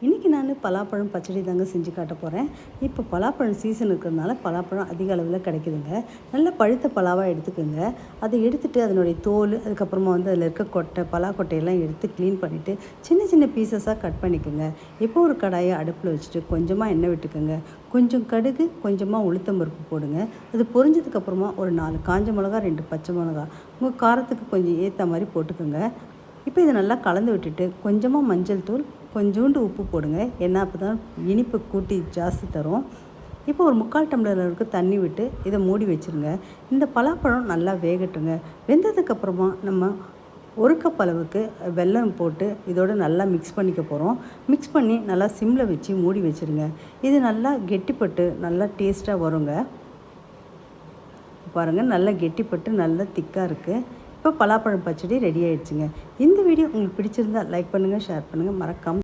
இன்றைக்கி நான் பலாப்பழம் பச்சடி தாங்க செஞ்சு காட்ட போகிறேன். இப்போ பலாப்பழம் சீசன் இருக்கிறதுனால பலாப்பழம் அதிக அளவில் கிடைக்குதுங்க. நல்ல பழுத்த பலாவாக எடுத்துக்கோங்க. அதை எடுத்துகிட்டு அதனுடைய தோல், அதுக்கப்புறமா அதில் இருக்க கொட்டை, பலாக்கொட்டையெல்லாம் எடுத்து க்ளீன் பண்ணிவிட்டு சின்ன சின்ன பீசஸாக கட் பண்ணிக்கோங்க. இப்போ ஒரு கடாயை அடுப்பில் வச்சுட்டு கொஞ்சமாக எண்ணெய் விட்டுக்கோங்க. கொஞ்சம் கடுகு, கொஞ்சமாக உளுத்தம்பருப்பு போடுங்க. அது பொரிஞ்சதுக்கப்புறமா ஒரு 4 காஞ்ச மிளகா, 2 பச்சை மிளகா உங்கள் காரத்துக்கு கொஞ்சம் ஏற்ற மாதிரி போட்டுக்கோங்க. இப்போ இதை நல்லா கலந்து விட்டுட்டு கொஞ்சமாக மஞ்சள் தூள், கொஞ்சோண்டு உப்பு போடுங்க. ஏன்னா அப்போ தான் இனிப்பு கூட்டி ஜாஸ்தி தரும். இப்போ ஒரு 3/4 டம்ளர் அளவுக்கு தண்ணி விட்டு இதை மூடி வச்சுருங்க. இந்த பலாப்பழம் நல்லா வேகட்டுங்க. வெந்ததுக்கப்புறமா நம்ம 1 கப் அளவுக்கு வெல்லம் போட்டு இதோடு நல்லா மிக்ஸ் பண்ணிக்க போகிறோம். மிக்ஸ் பண்ணி நல்லா சிம்மில் வச்சு மூடி வச்சுருங்க. இது நல்லா கெட்டிப்பட்டு நல்லா டேஸ்ட்டாக வருங்க. பாருங்கள், நல்லா கெட்டிப்பட்டு நல்லா திக்காக இருக்குது. இப்போ பலாப்பழம் பச்சடி ரெடி ஆகிடுச்சுங்க. இந்த வீடியோ உங்களுக்கு பிடிச்சிருந்தால் லைக் பண்ணுங்கள், ஷேர் பண்ணுங்கள், மறக்காமல்